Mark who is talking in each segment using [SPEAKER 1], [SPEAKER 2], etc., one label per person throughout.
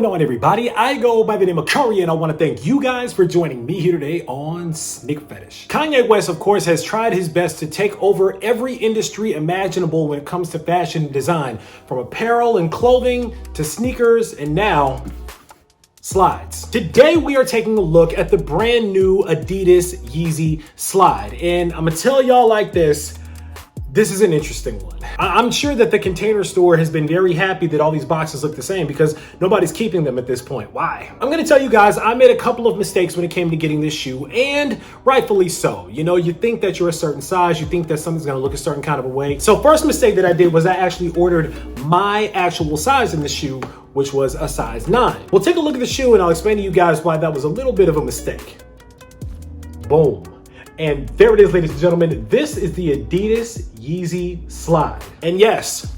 [SPEAKER 1] going on, everybody? I go by the name of Curry, and I want to thank you guys for joining me here today on SneakerPhetish. Kanye West, of course, has tried his best to take over every industry imaginable when it comes to fashion and design, from apparel and clothing to sneakers, and now slides. Today we are taking a look at the brand new ADIDAS Yeezy Slide, and I'm gonna tell y'all like this. This is an interesting one. I'm sure that the Container Store has been very happy that all these boxes look the same because nobody's keeping them at this point. Why? I'm gonna tell you guys, I made a couple of mistakes when it came to getting this shoe, and rightfully so. You know, you think that you're a certain size, you think that something's gonna look a certain kind of a way. So first mistake that I did was I actually ordered my actual size in the shoe, which was a size 9. We'll take a look at the shoe and I'll explain to you guys why that was a little bit of a mistake. Boom. And there it is, ladies and gentlemen. This is the ADIDAS Yeezy Slide. And yes,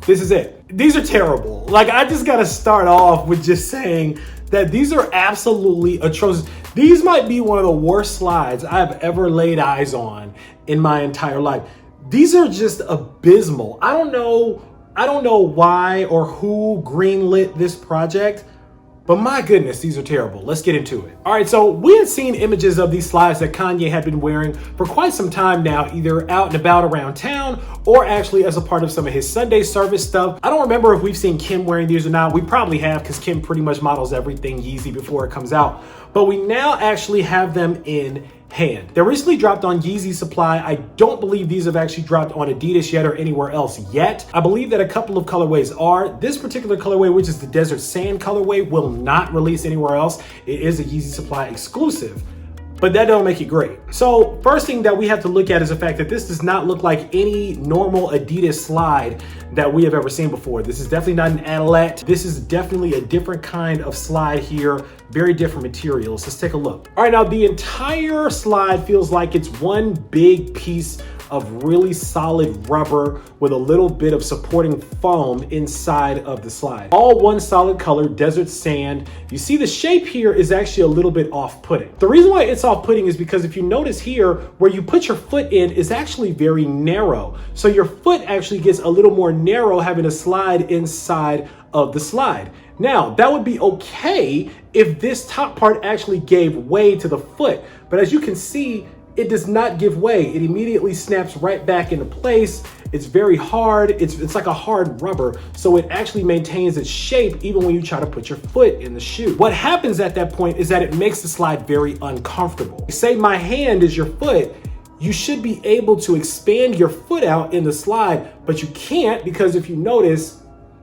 [SPEAKER 1] this is it. These are terrible. Like, I just gotta start off with just saying that these are absolutely atrocious. These might be one of the worst slides I've ever laid eyes on in my entire life. These are just abysmal. I don't know why or who greenlit this project, but my goodness, these are terrible. Let's get into it. All right, so we had seen images of these slides that Kanye had been wearing for quite some time now, either out and about around town or actually as a part of some of his Sunday service stuff. I don't remember if we've seen Kim wearing these or not. We probably have, because Kim pretty much models everything Yeezy before it comes out. But we now actually have them in hand. They recently dropped on Yeezy Supply. I don't believe these have actually dropped on Adidas yet or anywhere else yet. I believe that a couple of colorways are. This particular colorway, which is the Desert Sand colorway, will not release anywhere else. It is a Yeezy Supply exclusive, but that don't make it great. So first thing that we have to look at is the fact that this does not look like any normal Adidas slide that we have ever seen before. This is definitely not an Adilette. This is definitely a different kind of slide here, very different materials. Let's take a look. All right, now the entire slide feels like it's one big piece of really solid rubber with a little bit of supporting foam inside of the slide. All one solid color, desert sand. You see the shape here is actually a little bit off-putting. The reason why it's off-putting is because if you notice here, where you put your foot in is actually very narrow. So your foot actually gets a little more narrow having a slide inside of the slide. Now, that would be okay if this top part actually gave way to the foot. But as you can see, it does not give way. It immediately snaps right back into place. It's very hard. It's like a hard rubber. So it actually maintains its shape even when you try to put your foot in the shoe. What happens at that point is that it makes the slide very uncomfortable. Say my hand is your foot, you should be able to expand your foot out in the slide, but you can't, because if you notice,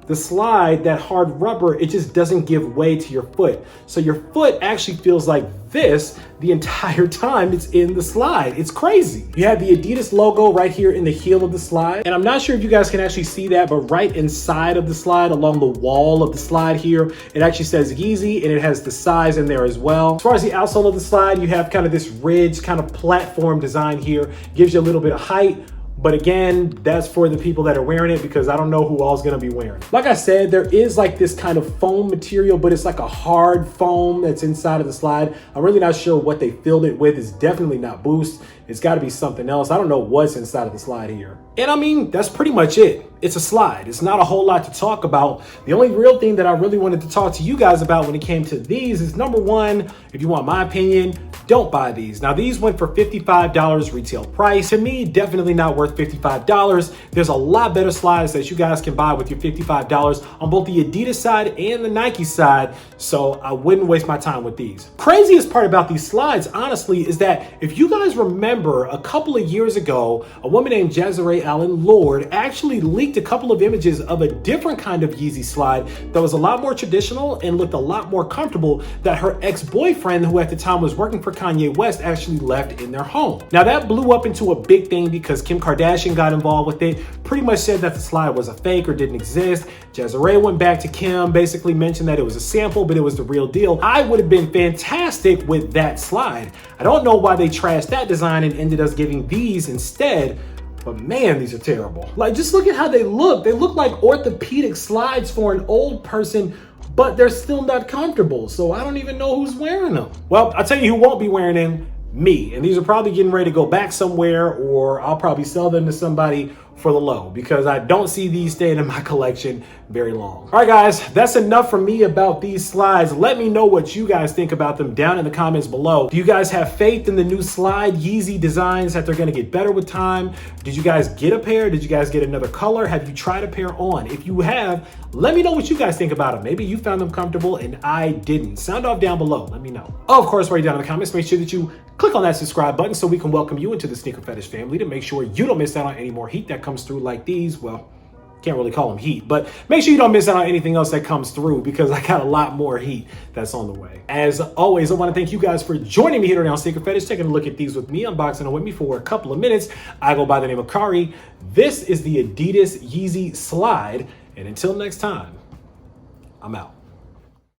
[SPEAKER 1] the slide, that hard rubber, it just doesn't give way to your foot. So your foot actually feels like this the entire time it's in the slide. It's crazy. You have the Adidas logo right here in the heel of the slide. And I'm not sure if you guys can actually see that, but right inside of the slide, along the wall of the slide here, it actually says Yeezy, and it has the size in there as well. As far as the outsole of the slide, you have kind of this ridge kind of platform design here. Gives you a little bit of height. But again, that's for the people that are wearing it, because I don't know who all's gonna be wearing it. Like I said, there is like this kind of foam material, but it's like a hard foam that's inside of the slide. I'm really not sure what they filled it with. It's definitely not Boost. It's gotta be something else. I don't know what's inside of the slide here. And I mean, that's pretty much it. It's a slide. It's not a whole lot to talk about. The only real thing that I really wanted to talk to you guys about when it came to these is, number one, if you want my opinion, don't buy these. Now, these went for $55 retail price. To me, definitely not worth $55. There's a lot better slides that you guys can buy with your $55 on both the Adidas side and the Nike side, so I wouldn't waste my time with these. Craziest part about these slides, honestly, is that if you guys remember a couple of years ago, a woman named Jazare Allen Lord actually leaked a couple of images of a different kind of Yeezy slide that was a lot more traditional and looked a lot more comfortable that her ex-boyfriend, who at the time was working for Kanye West, actually left in their home. Now that blew up into a big thing because Kim Kardashian got involved with it, pretty much said that the slide was a fake or didn't exist. Jazare went back to Kim, basically mentioned that it was a sample, but it was the real deal. I would have been fantastic with that slide. I don't know why they trashed that design and ended us giving these instead, but man, these are terrible. Like, just look at how they look. They look like orthopedic slides for an old person, but they're still not comfortable. So I don't even know who's wearing them. Well, I'll tell you who won't be wearing them, me. And these are probably getting ready to go back somewhere, or I'll probably sell them to somebody for the low because I don't see these staying in my collection very long. All right, guys, that's enough for me about these slides. Let me know what you guys think about them down in the comments below. Do you guys have faith in the new Slide Yeezy designs that they're gonna get better with time? Did you guys get a pair? Did you guys get another color? Have you tried a pair on? If you have, let me know what you guys think about them. Maybe you found them comfortable and I didn't. Sound off down below, let me know. Of course, right down in the comments, make sure that you click on that subscribe button so we can welcome you into the SneakerPhetish family to make sure you don't miss out on any more heat that comes through like these. Well, can't really call them heat, but make sure you don't miss out on anything else that comes through because I got a lot more heat that's on the way. As always, I want to thank you guys for joining me here today on SneakerPhetish, taking a look at these with me, unboxing them with me for a couple of minutes. I go by the name of Kari. This is the ADIDAS Yeezy Slide, and until next time, I'm out.